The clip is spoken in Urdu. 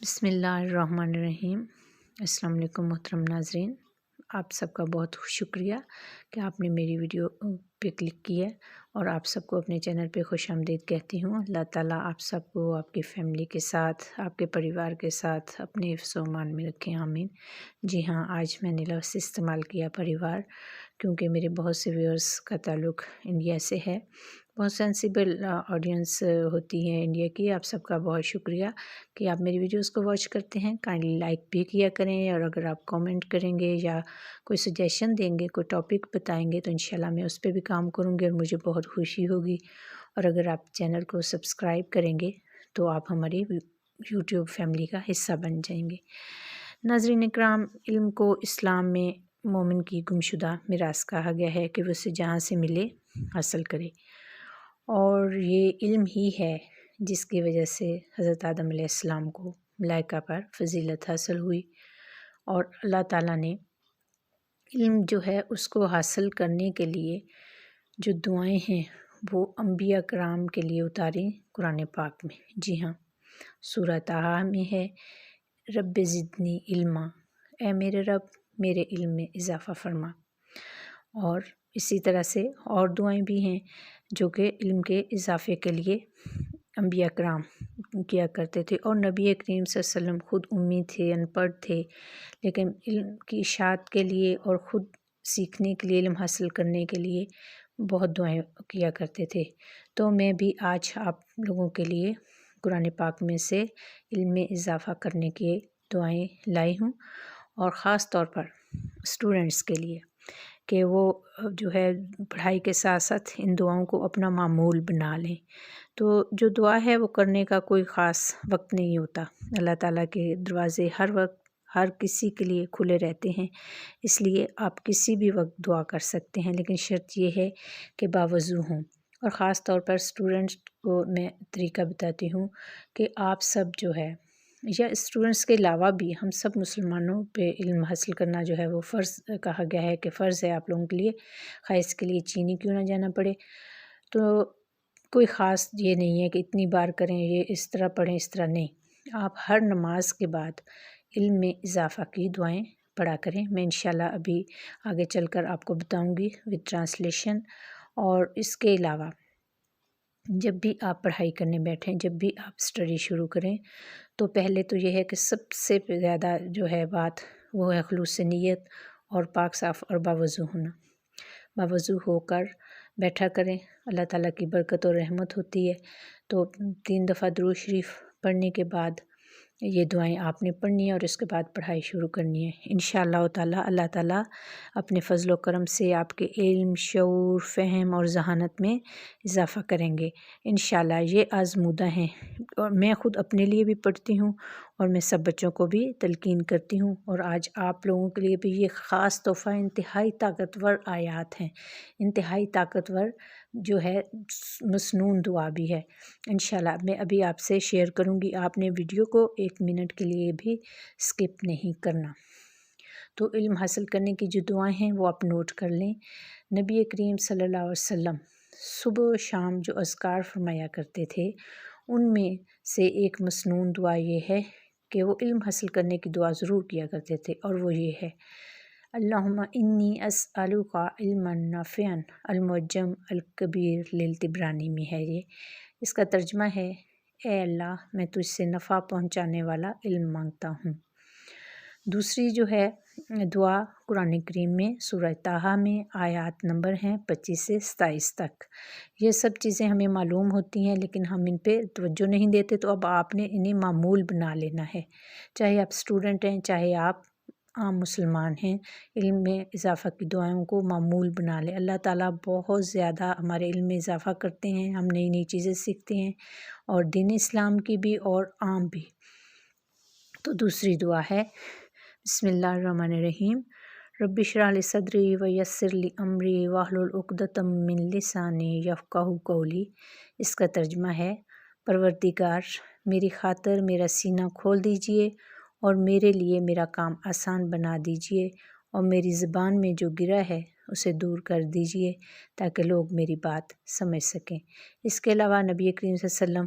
بسم اللہ الرحمن الرحیم۔ السلام علیکم محترم ناظرین، آپ سب کا بہت شکریہ کہ آپ نے میری ویڈیو پہ کلک کی ہے اور آپ سب کو اپنے چینل پہ خوش آمدید کہتی ہوں۔ اللہ تعالیٰ آپ سب کو آپ کی فیملی کے ساتھ، آپ کے پریوار کے ساتھ اپنے حفظ و امان میں رکھیں، آمین۔ جی ہاں، آج میں نے لفظ استعمال کیا پریوار، کیونکہ میرے بہت سے ویورز کا تعلق انڈیا سے ہے، بہت سینسیبل آڈینس ہوتی ہے انڈیا کی۔ آپ سب کا بہت شکریہ کہ آپ میری ویڈیوز کو واچ کرتے ہیں۔ کائنڈلی لائک بھی کیا کریں، اور اگر آپ کامنٹ کریں گے یا کوئی سجیشن دیں گے، کوئی ٹاپک بتائیں گے، تو انشاءاللہ میں اس پہ بھی کام کروں گی اور مجھے بہت خوشی ہوگی۔ اور اگر آپ چینل کو سبسکرائب کریں گے تو آپ ہماری یوٹیوب فیملی کا حصہ بن جائیں گے۔ ناظرین اکرام، علم کو اسلام میں مومن کی گمشدہ میراث کہا گیا ہے کہ وہ اسے جہاں سے ملے حاصل کرے، اور یہ علم ہی ہے جس کی وجہ سے حضرت آدم علیہ السلام کو ملائکہ پر فضیلت حاصل ہوئی، اور اللہ تعالیٰ نے علم جو ہے اس کو حاصل کرنے کے لیے جو دعائیں ہیں وہ انبیاء کرام کے لیے اتاری قرآن پاک میں۔ جی ہاں، سورہ طٰہٰ میں ہے، رب زدنی علما، اے میرے رب میرے علم میں اضافہ فرما۔ اور اسی طرح سے اور دعائیں بھی ہیں جو کہ علم کے اضافے کے لیے انبیاء کرام کیا کرتے تھے، اور نبی کریم صلی اللہ علیہ وسلم خود امی تھے، ان پڑھ تھے، لیکن علم کی اشاعت کے لیے اور خود سیکھنے کے لیے، علم حاصل کرنے کے لیے بہت دعائیں کیا کرتے تھے۔ تو میں بھی آج آپ لوگوں کے لیے قرآن پاک میں سے علم میں اضافہ کرنے کی دعائیں لائی ہوں، اور خاص طور پر اسٹوڈنٹس کے لیے کہ وہ جو ہے پڑھائی کے ساتھ ساتھ ان دعاؤں کو اپنا معمول بنا لیں۔ تو جو دعا ہے وہ کرنے کا کوئی خاص وقت نہیں ہوتا، اللہ تعالیٰ کے دروازے ہر وقت ہر کسی کے لیے کھلے رہتے ہیں، اس لیے آپ کسی بھی وقت دعا کر سکتے ہیں، لیکن شرط یہ ہے کہ باوضو ہوں۔ اور خاص طور پر اسٹوڈنٹس کو میں طریقہ بتاتی ہوں کہ آپ سب جو ہے، یا اسٹوڈنٹس کے علاوہ بھی ہم سب مسلمانوں پہ علم حاصل کرنا جو ہے وہ فرض کہا گیا ہے، کہ فرض ہے آپ لوگوں کے لیے، خواہ اس کے لیے چینی کیوں نہ جانا پڑے۔ تو کوئی خاص یہ نہیں ہے کہ اتنی بار کریں، یہ اس طرح پڑھیں، اس طرح نہیں، آپ ہر نماز کے بعد علم میں اضافہ کی دعائیں پڑھا کریں۔ میں انشاءاللہ ابھی آگے چل کر آپ کو بتاؤں گی وتھ ٹرانسلیشن۔ اور اس کے علاوہ جب بھی آپ پڑھائی کرنے بیٹھیں، جب بھی آپ اسٹڈی شروع کریں، تو پہلے تو یہ ہے کہ سب سے زیادہ جو ہے بات وہ ہے خلوص نیت اور پاک صاف اور باوضو ہونا۔ باوضو ہو کر بیٹھا کریں، اللہ تعالیٰ کی برکت اور رحمت ہوتی ہے۔ تو 3 دفعہ درود شریف پڑھنے کے بعد یہ دعائیں آپ نے پڑھنی ہے، اور اس کے بعد پڑھائی شروع کرنی ہے۔ انشاءاللہ تعالیٰ اللہ تعالیٰ اپنے فضل و کرم سے آپ کے علم، شعور، فہم اور ذہانت میں اضافہ کریں گے انشاءاللہ۔ یہ آزمودہ ہیں، اور میں خود اپنے لیے بھی پڑھتی ہوں، اور میں سب بچوں کو بھی تلقین کرتی ہوں، اور آج آپ لوگوں کے لیے بھی یہ خاص تحفہ انتہائی طاقتور آیات ہیں، انتہائی طاقتور جو ہے مسنون دعا بھی ہے انشاءاللہ۔ میں ابھی آپ سے شیئر کروں گی، آپ نے ویڈیو کو 1 منٹ کے لیے بھی سکپ نہیں کرنا۔ تو علم حاصل کرنے کی جو دعائیں ہیں وہ آپ نوٹ کر لیں۔ نبی کریم صلی اللہ علیہ وسلم صبح و شام جو اذکار فرمایا کرتے تھے، ان میں سے ایک مسنون دعا یہ ہے کہ وہ علم حاصل کرنے کی دعا ضرور کیا کرتے تھے، اور وہ یہ ہے، اللہم انی اسألک علما نافعا المعجم الکبیر للطبرانی میں ہے یہ۔ اس کا ترجمہ ہے، اے اللہ میں تجھ سے نفع پہنچانے والا علم مانگتا ہوں۔ دوسری جو ہے دعا قرآن کریم میں سورہ طٰہٰ میں آیات نمبر ہیں 25 سے 27 تک۔ یہ سب چیزیں ہمیں معلوم ہوتی ہیں، لیکن ہم ان پہ توجہ نہیں دیتے، تو اب آپ نے انہیں معمول بنا لینا ہے، چاہے آپ اسٹوڈنٹ ہیں، چاہے آپ عام مسلمان ہیں۔ علم میں اضافہ کی دعاؤں کو معمول بنا لیں، اللہ تعالیٰ بہت زیادہ ہمارے علم میں اضافہ کرتے ہیں، ہم نئی نئی چیزیں سیکھتے ہیں، اور دین اسلام کی بھی اور عام بھی۔ تو دوسری دعا ہے، بسم اللہ الرحمن الرحیم، رب اشرح لی صدری ویسر لی امری واحلل عقدۃ من لسانی یفقہوا قولی۔ اس کا ترجمہ ہے، پروردگار میری خاطر میرا سینہ کھول دیجئے، اور میرے لیے میرا کام آسان بنا دیجئے، اور میری زبان میں جو گرا ہے اسے دور کر دیجئے، تاکہ لوگ میری بات سمجھ سکیں۔ اس کے علاوہ نبی کریم صلی اللہ علیہ وسلم